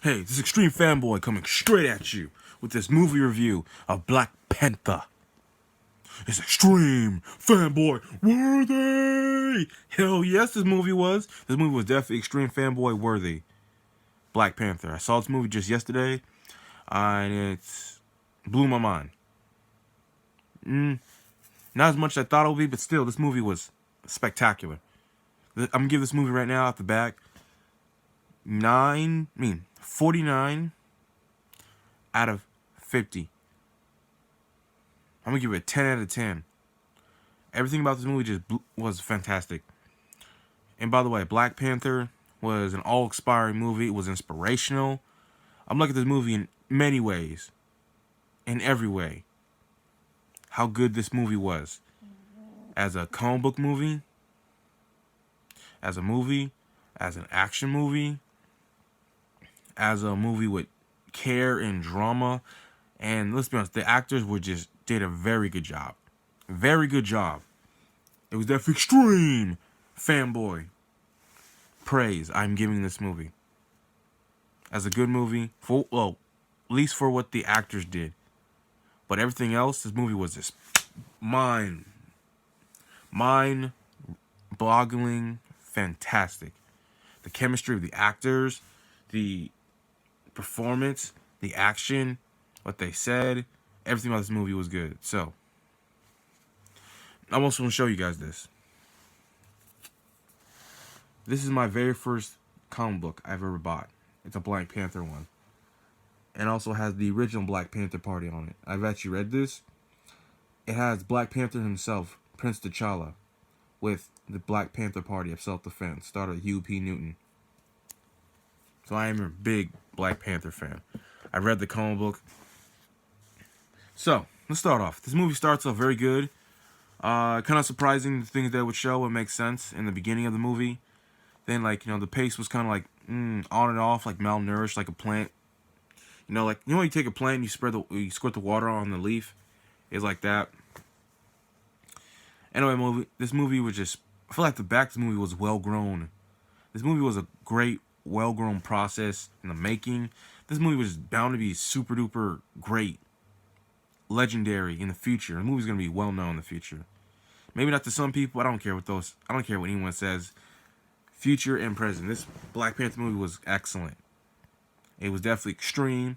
Hey, this extreme fanboy coming straight at you with this movie review of Black Panther. It's extreme fanboy worthy. Hell yes, this movie was. This movie was definitely extreme fanboy worthy. Black Panther. I saw this movie just yesterday, and it blew my mind. Not as much as I thought it would be, but still, this movie was spectacular. I'm gonna give this movie right now off the back 49 out of 50. I'm gonna give it a 10 out of 10. Everything about this movie just was fantastic. And by the way, Black Panther was an all-inspiring movie. It was inspirational. I'm looking at this movie in many ways, in every way. How good this movie was, as a comic book movie, as an action movie, as a movie with care and drama. And let's be honest, the actors did a very good job. Very good job. It was definitely extreme fanboy praise I'm giving this movie. As a good movie, at least for what the actors did. But everything else, this movie was just mind-boggling, fantastic. The chemistry of the actors, the performance, the action, what they said, everything about this movie was good. So, I also want to show you guys this. This is my very first comic book I've ever bought. It's a Black Panther one. And also has the original Black Panther party on it. I've actually read this. It has Black Panther himself, Prince T'Challa, with the Black Panther Party of Self-Defense, started Hugh P. Newton. So I am a big Black Panther fan. I read the comic book. So, let's start off. This movie starts off very good. Kind of surprising the things that would show. It makes sense in the beginning of the movie. Then, the pace was kind of like on and off, like malnourished, like a plant. When you take a plant and you squirt the water on the leaf. It's like that. Anyway, this movie was just, I feel like the back of this movie was well grown. This movie was a great, well grown process in the making. This movie was bound to be super duper great, legendary in the future. The movie's gonna be well known in the future. Maybe not to some people. I don't care what anyone says. Future and present. This Black Panther movie was excellent. It was definitely extreme.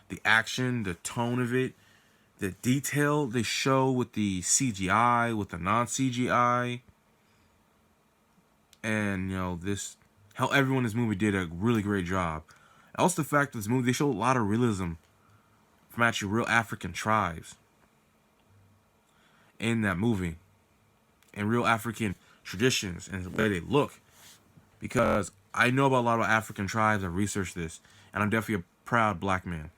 The action, the tone of it, the detail they show with the CGI, with the non-CGI, and how everyone in this movie did a really great job. Also, the fact that this movie, they showed a lot of realism from actually real African tribes in that movie, and real African traditions and the way they look. Because I know about a lot of African tribes. I've researched this, and I'm definitely a proud black man.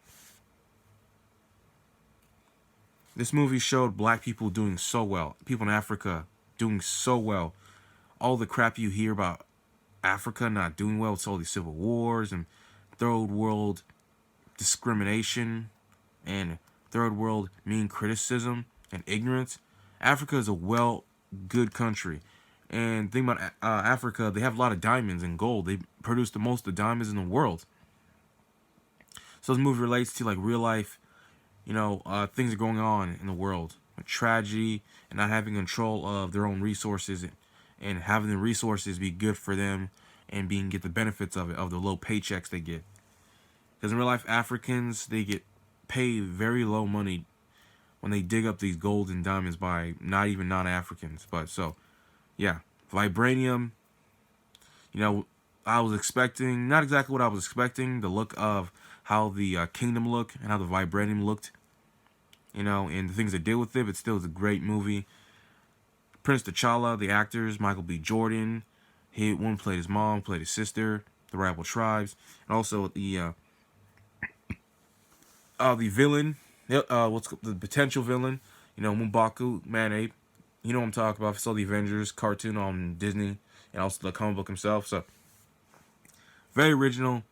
This movie showed black people doing so well. People in Africa doing so well. All the crap you hear about Africa not doing well, it's all these civil wars and third world discrimination and third world mean criticism and ignorance. Africa is a good country. And the thing about Africa, they have a lot of diamonds and gold. They produce the most of the diamonds in the world. So this movie relates to real life, things are going on in the world, like tragedy and not having control of their own resources, and having the resources be good for them and get the benefits of it, of the low paychecks they get. Because in real life, Africans, they get paid very low money when they dig up these gold and diamonds by not even non-Africans. But so, yeah, vibranium, I was expecting, not exactly what I was expecting, the look of how the kingdom looked and how the vibranium looked, and the things they did with it, but still, it's a great movie. Prince T'Challa, the actors, Michael B. Jordan, one played his mom, played his sister, the rival tribes, and also the villain, the potential villain, M'Baku, Man-Ape. You know what I'm talking about. I saw the Avengers cartoon on Disney, and also the comic book himself. So, very original,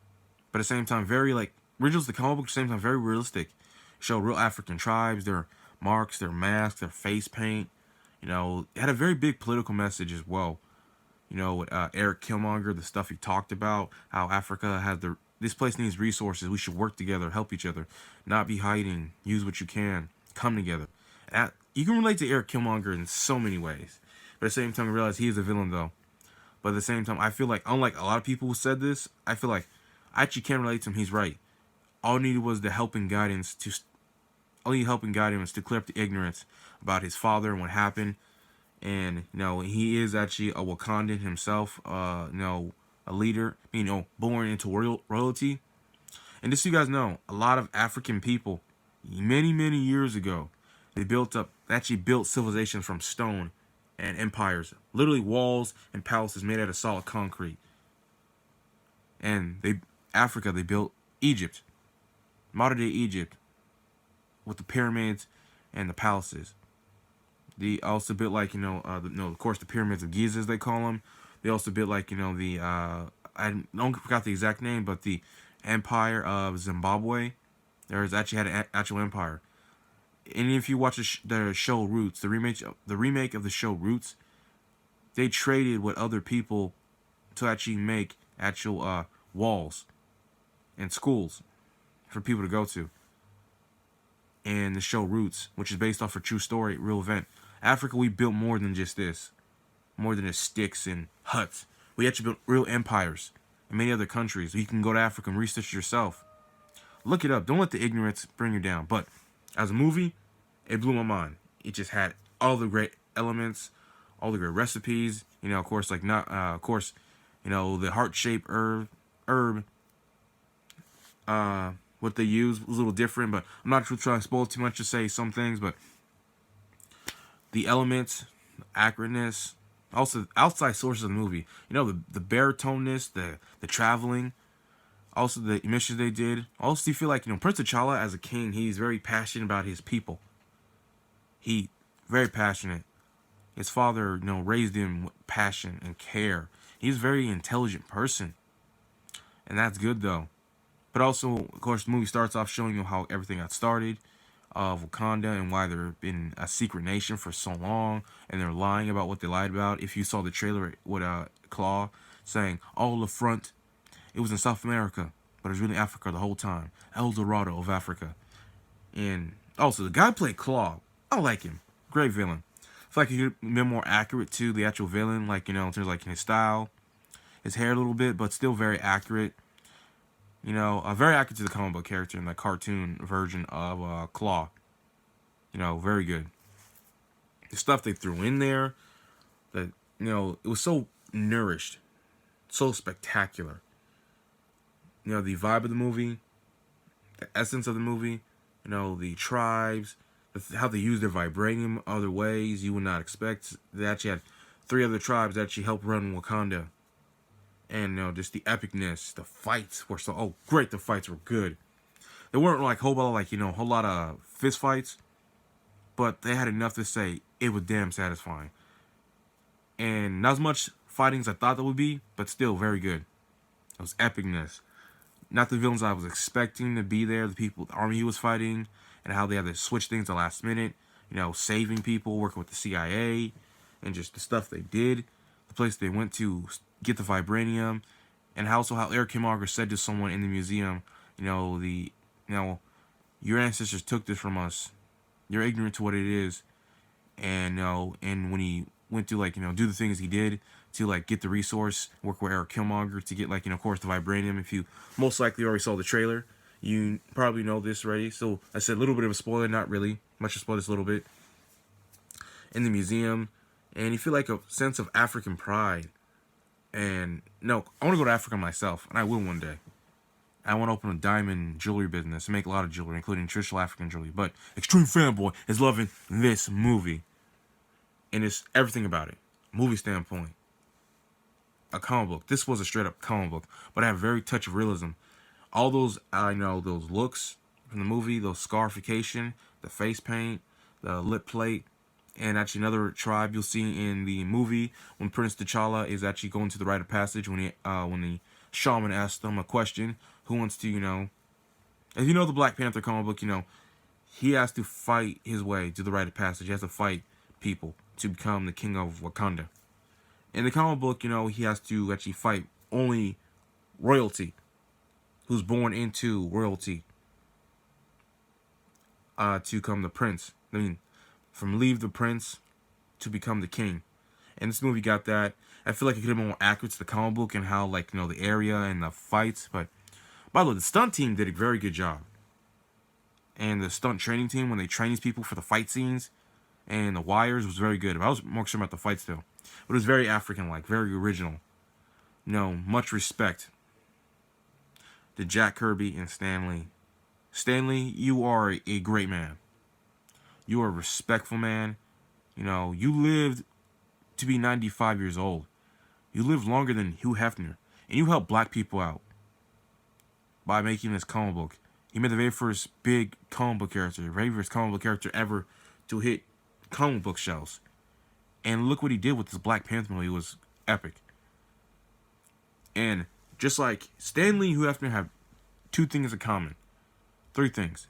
but at the same time, very original to the comic book, at the same time, very realistic. Show real African tribes, their marks, their masks, their face paint. It had a very big political message as well. With Eric Killmonger, the stuff he talked about, how Africa has this place needs resources. We should work together, help each other, not be hiding. Use what you can. Come together. You can relate to Eric Killmonger in so many ways, but at the same time, you realize he is a villain though. But at the same time, I feel like unlike a lot of people who said this, I feel like I actually can relate to him. He's right. All needed was the help and guidance to only help and guidance to clear up the ignorance about his father and what happened. And he is actually a Wakandan himself. A leader. Born into royalty. And just so you guys know, a lot of African people, many years ago, they actually built civilizations from stone and empires, literally walls and palaces made out of solid concrete. And they built Egypt, modern day Egypt, with the pyramids and the palaces. They also built of course, the pyramids of Giza, as they call them. They also built I don't forgot the exact name, but the Empire of Zimbabwe. There's actually had an actual empire. And if you watch the show Roots, the remake of the show Roots, they traded with other people to actually make actual walls and schools for people to go to. And the show Roots, which is based off a true story, real event. Africa, we built more than just this. More than just sticks and huts. We actually built real empires in many other countries. You can go to Africa and research yourself. Look it up. Don't let the ignorance bring you down. But as a movie, it blew my mind. It just had all the great elements, all the great recipes. Of course, the heart-shaped herb. What they used was a little different, but I'm not trying to spoil too much to say some things, but the elements, the accurateness, also outside sources of the movie. The baritoneness, the traveling, also the emissions they did. Also, you feel like, Prince T'Challa as a king, he's very passionate about his people. He very passionate. His father, raised him with passion and care. He's a very intelligent person. And that's good, though. But also, of course, the movie starts off showing you how everything got started of Wakanda and why they've been a secret nation for so long. And they're lying about what they lied about. If you saw the trailer with Claw saying, all the front, it was in South America. But it was really Africa the whole time. El Dorado of Africa. And also, the guy played Claw. I like him. Great villain. I feel like he could have been more accurate to the actual villain. In terms of his style. His hair a little bit, but still very accurate. Very accurate to the comic book character in the cartoon version of Claw. Very good. The stuff they threw in there, that it was so nourished, so spectacular. The vibe of the movie, the essence of the movie, the tribes, how they use their vibranium other ways you would not expect. They actually had 3 other tribes that actually helped run Wakanda. And just the epicness, the fights were so great. The fights were good. They weren't a whole lot of fist fights, but they had enough to say it was damn satisfying. And not as much fighting as I thought that would be, but still very good. It was epicness. Not the villains I was expecting to be there. The army he was fighting, and how they had to switch things at the last minute. Saving people, working with the CIA, and just the stuff they did. The place they went to get the vibranium, and how Eric Killmonger said to someone in the museum, your ancestors took this from us. You're ignorant to what it is, and and when he went to do the things he did to get the resource, work with Eric Killmonger to get of course the vibranium. If you most likely already saw the trailer, you probably know this already. So I said a little bit of a spoiler, not really much of a spoiler, just a little bit. In the museum, and you feel a sense of African pride. And I want to go to Africa myself, and I will one day. I want to open a diamond jewelry business and make a lot of jewelry, including traditional African jewelry. But Extreme Fanboy is loving this movie. And it's everything about it. Movie standpoint. A comic book. This was a straight up comic book. But it had a very touch of realism. All those, those looks from the movie, those scarification, the face paint, the lip plate. And actually another tribe you'll see in the movie when Prince T'Challa is actually going to the rite of passage when the shaman asks them a question. Who wants to, if you know the Black Panther comic book, he has to fight his way to the rite of passage. He has to fight people to become the king of Wakanda. In the comic book, he has to actually fight only royalty. who's born into royalty to become the prince. I mean, from leave the prince to become the king. And this movie got that. I feel like it could have been more accurate to the comic book and how, like, the area and the fights. But by the way, the stunt team did a very good job. And the stunt training team, when they train these people for the fight scenes and the wires, was very good. I was more concerned about the fights though. But it was very African-like, very original. Much respect to Jack Kirby and Stan Lee. Stan Lee, you are a great man. You are a respectful man. You lived to be 95 years old. You lived longer than Hugh Hefner. And you helped black people out by making this comic book. He made the very first big comic book character, the very first comic book character ever to hit comic book shelves. And look what he did with this Black Panther movie. It was epic. And just like Stan Lee and Hugh Hefner have two things in common. Three things.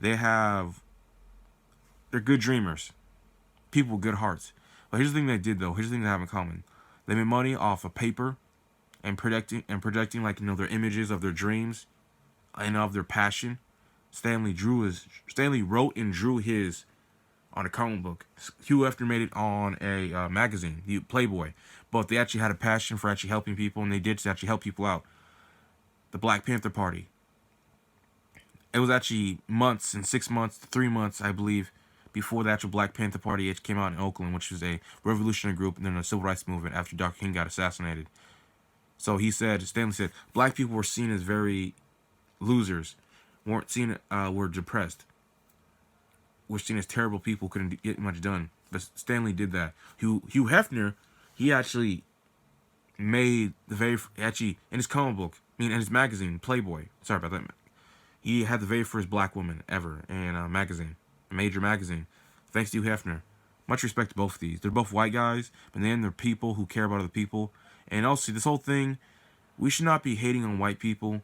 They're good dreamers. People with good hearts. But here's the thing they did though. Here's the thing they have in common. They made money off of paper and projecting like their images of their dreams and of their passion. Stan Lee wrote and drew his on a comic book. Hugh Hefner made it on a magazine, Playboy. But they actually had a passion for actually helping people, and they did actually help people out. The Black Panther Party. It was actually months, 3 months, I believe, before the actual Black Panther Party came out in Oakland, which was a revolutionary group and then a civil rights movement after Dr. King got assassinated. So Stanley said, black people were seen as very losers, were depressed, were seen as terrible people, couldn't get much done. But Stanley did that. Hugh Hefner, he actually made in his comic book, in his magazine, Playboy, sorry about that, he had the very first black woman ever in a magazine, a major magazine, thanks to Hugh Hefner. Much respect to both of these. They're both white guys, but then they're people who care about other people. And also, this whole thing, we should not be hating on white people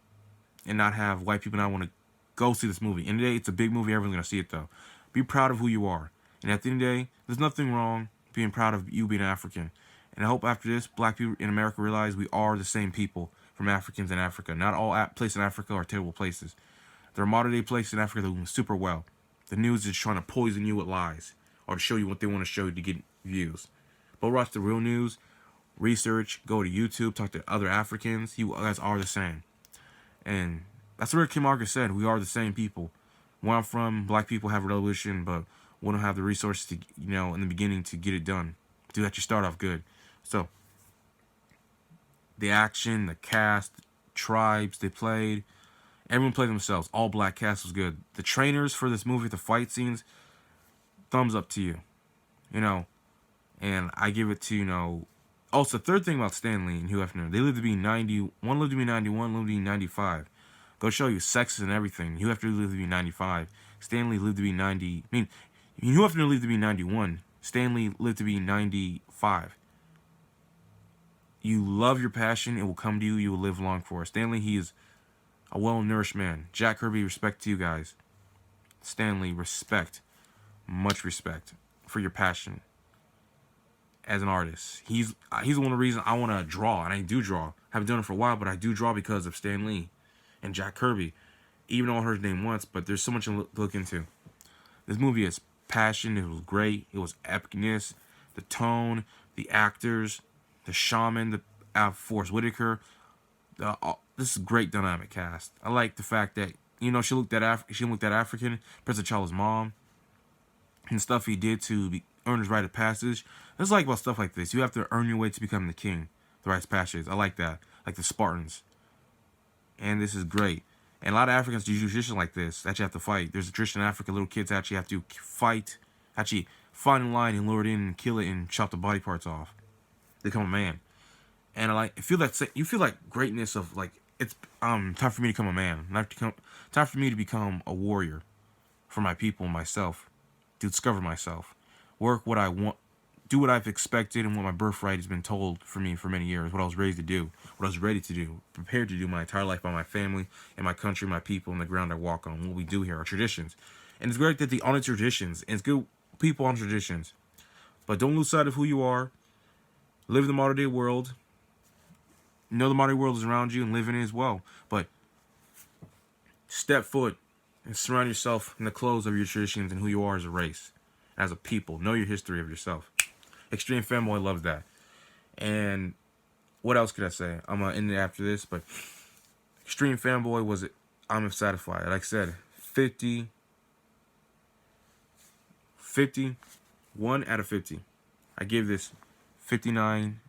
and not have white people not want to go see this movie. In the day, it's a big movie. Everyone's going to see it, though. Be proud of who you are. And at the end of the day, there's nothing wrong being proud of you being African. And I hope after this, black people in America realize we are the same people from Africans in Africa. Not all places in Africa are terrible places. There are modern-day places in Africa that are doing super well. The news is trying to poison you with lies or to show you what they want to show you to get views. But watch the real news, research, go to YouTube, talk to other Africans. You guys are the same. And that's what Kim Margaret said. We are the same people. Where I'm from, black people have a revolution, but we don't have the resources to, in the beginning to get it done. To actually start off good. So, the action, the cast, the tribes they played, everyone played themselves. All black cast was good. The trainers for this movie, the fight scenes, thumbs up to you. And I give it to, Also, third thing about Stan Lee and Hugh Hefner, they lived to be 90. One lived to be 91, lived to be 95. Go show you sex and everything. Hugh Hefner lived to be 95. Stan Lee lived to be 90. Hugh Hefner lived to be 91. Stan Lee lived to be 95. You love your passion, it will come to you. You will live long for it. Stan Lee, he is a well-nourished man. Jack Kirby, respect to you guys. Stan Lee, respect. Much respect for your passion as an artist. He's one of the reasons I want to draw, and I do draw. I haven't done it for a while, but I do draw because of Stan Lee and Jack Kirby. Even though I heard his name once, but there's so much to look into. This movie is passion. It was great. It was epicness. The tone, the actors, the shaman, the Forrest Whitaker. This is a great dynamic cast. I like the fact that she looked at African, President T'Challa's mom, and stuff he did to earn his rite of passage. I just like about stuff like this. You have to earn your way to become the king. The rite of passage. I like that. Like the Spartans. And this is great. And a lot of Africans do tradition like this. That you have to fight. There's a tradition in Africa. Little kids actually have to fight. Actually find a lion and lure it in and kill it and chop the body parts off. Become a man. And you feel like greatness of like it's time for me to become a man. Time for me to become a warrior for my people and myself. To discover myself. Work what I want. Do what I've expected and what my birthright has been told for me for many years. What I was raised to do. What I was ready to do. Prepared to do my entire life by my family and my country, my people, and the ground I walk on. What we do here, our traditions. And it's great that they honor traditions. And it's good people honor traditions. But don't lose sight of who you are. Live in the modern day world. Know the modern world is around you and live in it as well. But Step foot and surround yourself in the clothes of your traditions and who you are as a race, as a people. Know your history of yourself. Extreme Fanboy loves that. And what else could I say? I'm going to end it after this, but Extreme Fanboy was, I'm satisfied. Like I said, 51 out of 50. I give this 59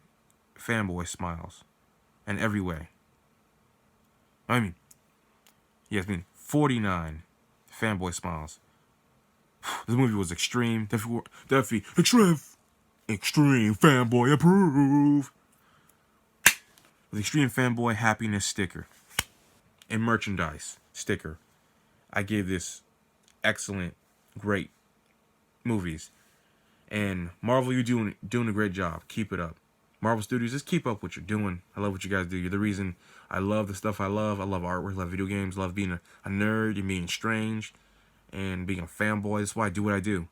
fanboy smiles in every way. I mean 49 fanboy smiles. This movie was extreme. Definitely extreme fanboy approve. With extreme fanboy happiness sticker and merchandise sticker. I gave this excellent, great movies. And Marvel, you're doing a great job. Keep it up. Marvel Studios, just keep up what you're doing. I love what you guys do. You're the reason I love the stuff I love. I love artwork, I love video games, I love being a nerd and being strange and being a fanboy. That's why I do what I do.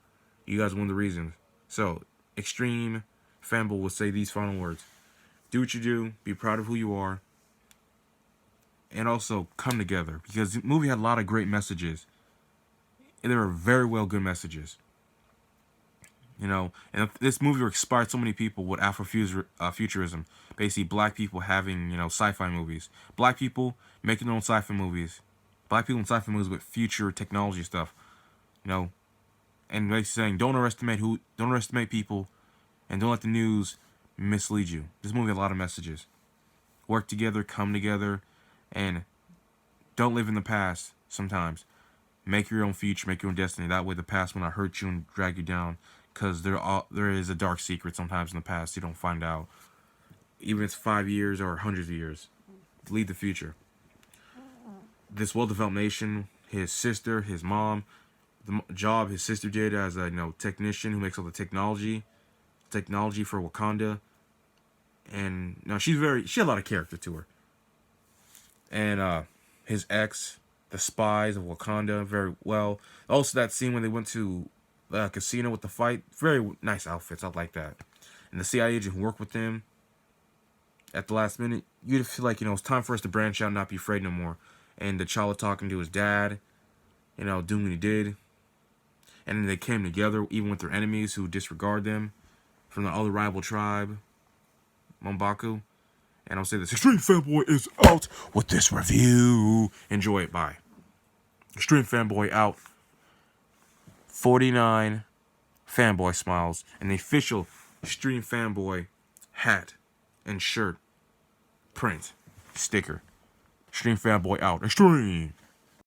You guys are one of the reasons. So, Extreme Fanboy will say these final words. Do what you do. Be proud of who you are. And also, come together. Because the movie had a lot of great messages. And they were very well good messages. You know, and this movie inspired so many people with Afrofuturism. Basically, black people having, sci-fi movies. Black people making their own sci-fi movies. Black people in sci-fi movies with future technology stuff. And basically saying, don't underestimate people, and don't let the news mislead you. This movie had a lot of messages. Work together, come together, and don't live in the past sometimes. Make your own future, make your own destiny. That way the past will not hurt you and drag you down. Because there is a dark secret sometimes in the past you don't find out. Even if it's 5 years or hundreds of years. Lead the future. This well-developed nation, his sister, his mom, the job his sister did as a technician who makes all the technology for Wakanda. And she had a lot of character to her. And his ex, the spies of Wakanda, very well. Also that scene when they went to casino with the fight, very nice outfits. I like that. And the CIA agent who worked with them at the last minute, you'd feel like it's time for us to branch out and not be afraid no more. And T'Challa talking to his dad, doing what he did, and then they came together even with their enemies who disregard them from the other rival tribe, M'Baku. And I'll say this: Extreme Fanboy is out with this review. Enjoy it. Bye. Extreme Fanboy out. 49 fanboy smiles and the official Extreme Fanboy hat and shirt print sticker. Extreme Fanboy out. Extreme.